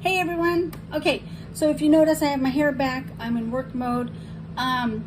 Hey everyone. Okay, so if you notice, I have my hair back. I'm in work mode. I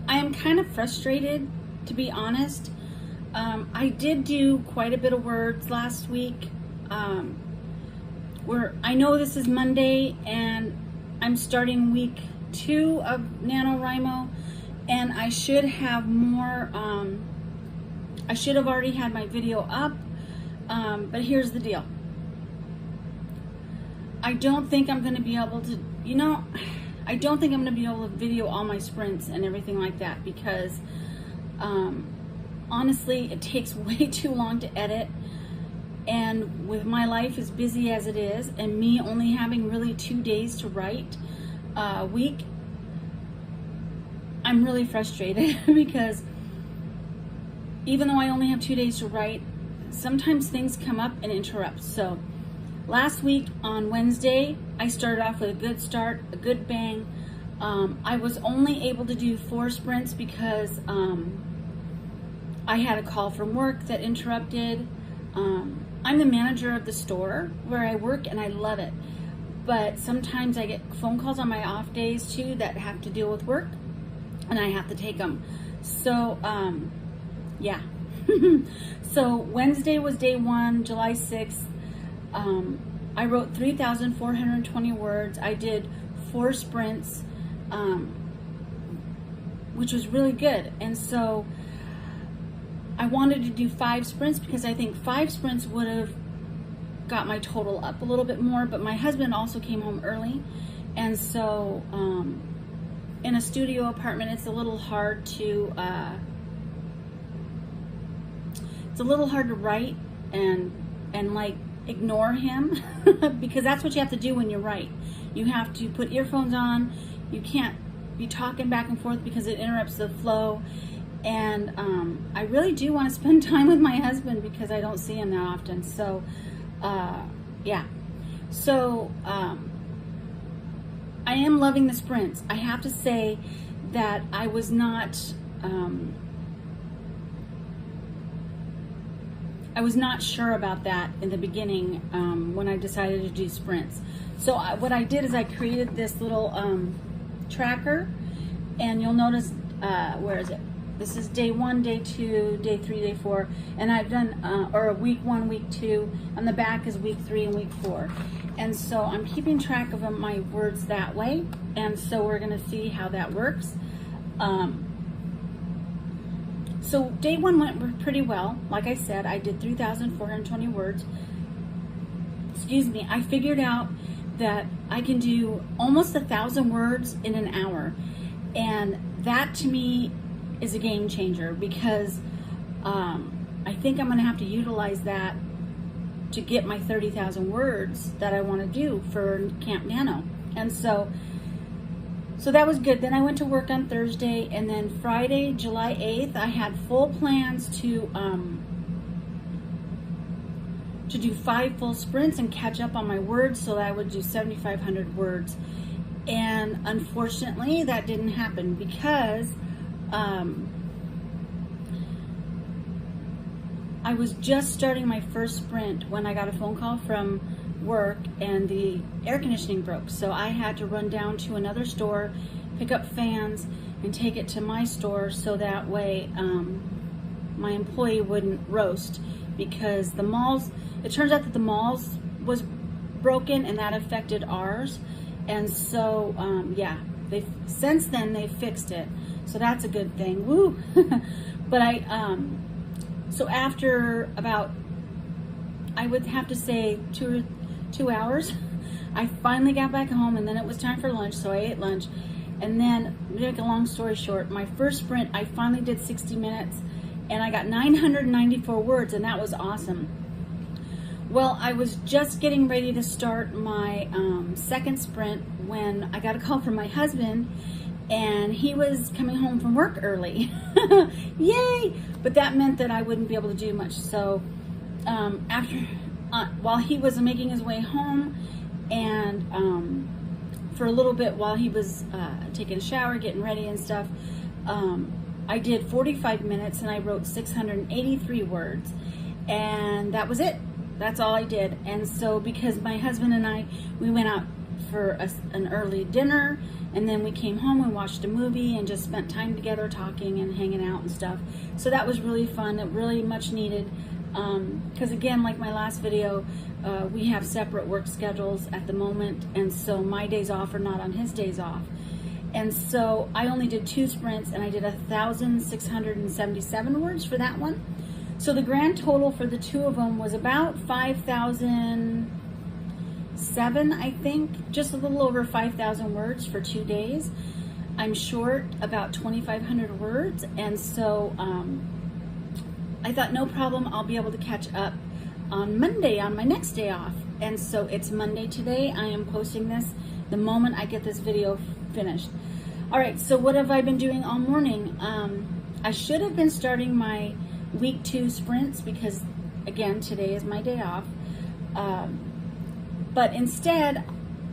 am kind of frustrated, to be honest. I did do quite a bit of words last week. I know this is Monday and I'm starting week 2 of NaNoWriMo, and I should have more. I should have already had my video up. But here's the deal. I don't think I'm going to be able to, I don't think I'm going to be able to video all my sprints and everything like that because, honestly, it takes way too long to edit. And with my life as busy as it is, and me only having really 2 days to write a week, I'm really frustrated because even though I only have 2 days to write, sometimes things come up and interrupt. So last week on Wednesday, I started off with a good start, a good bang. I was only able to do 4 sprints because I had a call from work that interrupted. I'm the manager of the store where I work and I love it. But sometimes I get phone calls on my off days too that have to deal with work and I have to take them. So, yeah. So Wednesday was day 1, July 6th. I wrote 3,420 words. I did 4 sprints, which was really good. And so I wanted to do 5 sprints because I think 5 sprints would have got my total up a little bit more, but my husband also came home early. And so in a studio apartment, it's a little hard to write and like ignore him because that's what you have to do when you write. You have to put earphones on. You can't be talking back and forth because it interrupts the flow. And I really do want to spend time with my husband because I don't see him that often. So yeah. So I am loving the sprints. I have to say that I was not sure about that in the beginning when I decided to do sprints. So what I did is I created this little tracker, and you'll notice, where is it? This is day 1, day 2, day 3, day 4, and I've done, or week 1, week 2, and the back is week 3 and week 4. And so I'm keeping track of my words that way, and so we're gonna see how that works. So day 1 went pretty well. Like I said, I did 3,420 words. Excuse me. I figured out that I can do almost 1,000 words in an hour. And that to me is a game changer because I think I'm going to have to utilize that to get my 30,000 words that I want to do for Camp Nano. And so that was good. Then I went to work on Thursday, and then Friday, July 8th, I had full plans to do 5 full sprints and catch up on my words so that I would do 7,500 words. And unfortunately, that didn't happen because I was just starting my first sprint when I got a phone call from work and the air conditioning broke. So I had to run down to another store, pick up fans, and take it to my store so that way my employee wouldn't roast, because the malls, it turns out that the malls was broken and that affected ours. And so yeah, since then they fixed it, so that's a good thing. Woo. But so after about, I would have to say 2 hours, I finally got back home, and then it was time for lunch, so I ate lunch. And then, to make a long story short, my first sprint, I finally did 60 minutes, and I got 994 words, and that was awesome. Well, I was just getting ready to start my second sprint when I got a call from my husband, and he was coming home from work early. Yay! But that meant that I wouldn't be able to do much. So while he was making his way home, and for a little bit while he was taking a shower, getting ready and stuff, I did 45 minutes and I wrote 683 words, and that was it. That's all I did. And so because my husband and I, we went out for an early dinner, and then we came home and watched a movie and just spent time together talking and hanging out and stuff. So that was really fun. It really much needed, because again, like my last video, we have separate work schedules at the moment, and so my days off are not on his days off. And so I only did 2 sprints, and I did 1,677 words for that one. So the grand total for the 2 of them was about 5,007, I think, just a little over 5,000 words for 2 days. I'm short about 2,500 words, and so I thought no problem, I'll be able to catch up on Monday, on my next day off. And so it's Monday today. I am posting this the moment I get this video finished. All right, so what have I been doing all morning? I should have been starting my week 2 sprints because, again, today is my day off. But instead,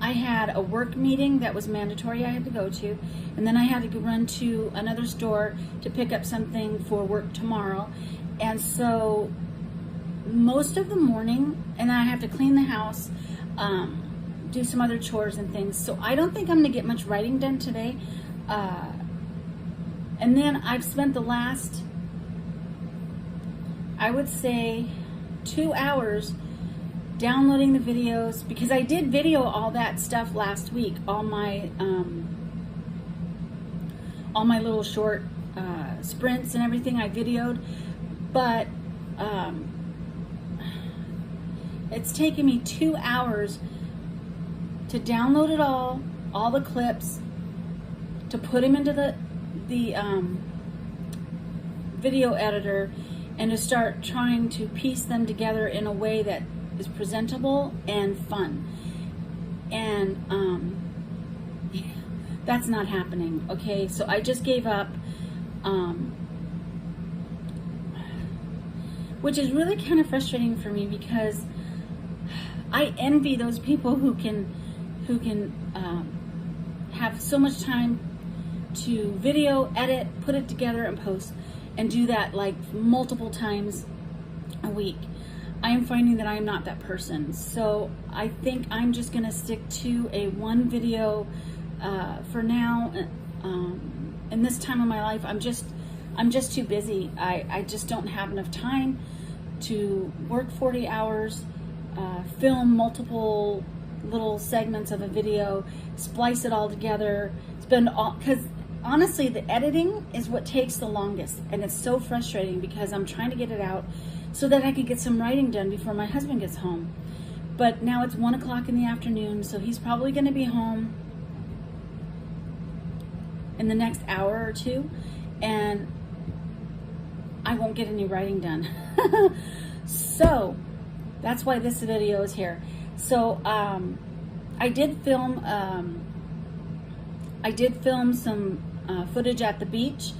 I had a work meeting that was mandatory I had to go to, and then I had to run to another store to pick up something for work tomorrow. And so most of the morning, and I have to clean the house, do some other chores and things. So I don't think I'm gonna get much writing done today. And then I've spent the last, I would say, 2 hours downloading the videos, because I did video all that stuff last week, all my little short sprints and everything I videoed, but it's taken me 2 hours to download it all the clips, to put them into the video editor, and to start trying to piece them together in a way that is presentable and fun. And that's not happening. Okay, so I just gave up, which is really kind of frustrating for me, because I envy those people who can have so much time to video, edit, put it together, and post, and do that like multiple times a week. I am finding that I am not that person. So I think I'm just gonna stick to a 1 video for now. In this time of my life, I'm just too busy. I just don't have enough time to work 40 hours, film multiple little segments of a video, splice it all together, because honestly, the editing is what takes the longest, and it's so frustrating because I'm trying to get it out so that I can get some writing done before my husband gets home. But now it's 1 o'clock in the afternoon, so he's probably gonna be home in the next hour or 2, and I won't get any writing done. So that's why this video is here. So I did film some footage at the beach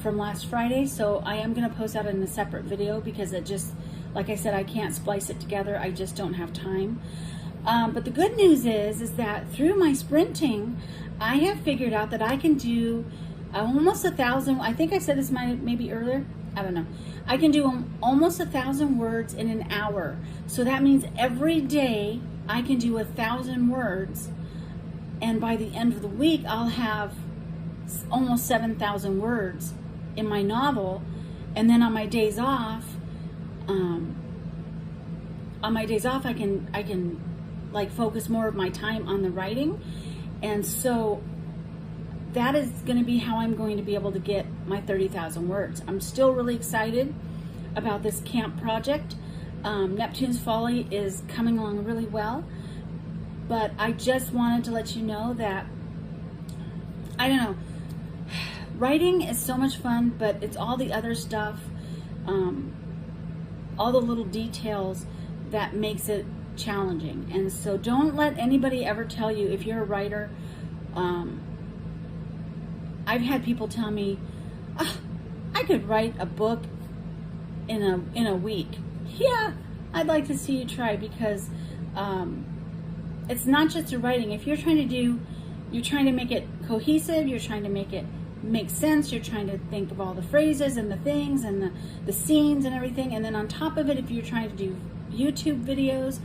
from last Friday, so I am going to post that in a separate video, because it just, like I said, I can't splice it together. I just don't have time. But the good news is that through my sprinting, I have figured out that I can do almost 1,000. I think I said this maybe earlier. I don't know. I can do almost 1,000 words in an hour. So that means every day I can do 1,000 words, and by the end of the week, I'll have almost 7,000 words in my novel. And then on my days off, I can like focus more of my time on the writing. And so that is going to be how I'm going to be able to get my 30,000 words. I'm still really excited about this camp project. Neptune's Folly is coming along really well, but I just wanted to let you know that, I don't know, writing is so much fun, but it's all the other stuff, all the little details that makes it challenging. And so don't let anybody ever tell you, if you're a writer, I've had people tell me, oh, I could write a book in a week. Yeah, I'd like to see you try, because it's not just a writing. If you're trying to make it cohesive, you're trying to make it make sense, you're trying to think of all the phrases and the things and the scenes and everything, and then on top of it, if you're trying to do, YouTube videos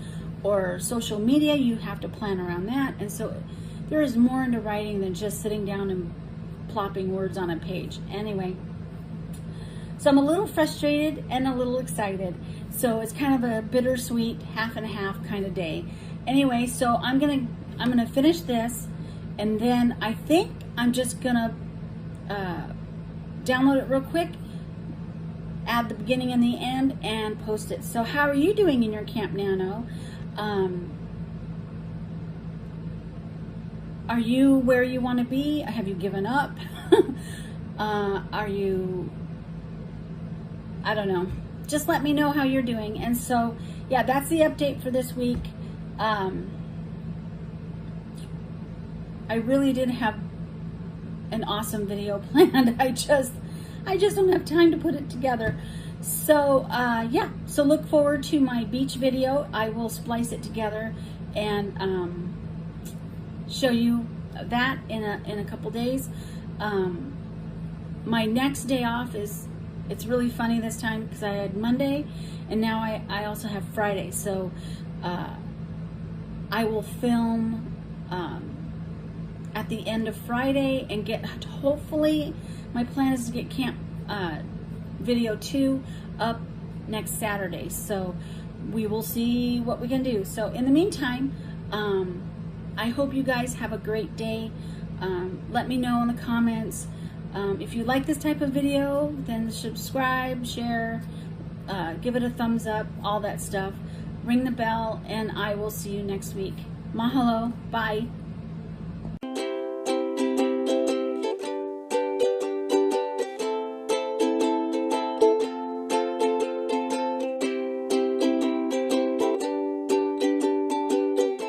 or social media, you have to plan around that. And so there is more into writing than just sitting down and plopping words on a page. Anyway, so I'm a little frustrated and a little excited. So it's kind of a bittersweet half and a half kind of day. Anyway, so I'm gonna finish this, and then I think I'm just gonna download it real quick, add the beginning and the end, and post it. So how are you doing in your Camp Nano? Are you where you want to be? Have you given up? Are you, I don't know. Just let me know how you're doing. And so, yeah, that's the update for this week. I really did have an awesome video planned. I just don't have time to put it together. So yeah, so look forward to my beach video. I will splice it together and show you that in a couple days. My next day off it's really funny this time because I had Monday and now I also have Friday. So I will film at the end of Friday and get, hopefully my plan is to get camp video 2 up next Saturday. So we will see what we can do. So in the meantime, I hope you guys have a great day. Let me know in the comments. If you like this type of video, then subscribe, share, give it a thumbs up, all that stuff. Ring the bell, and I will see you next week. Mahalo. Bye.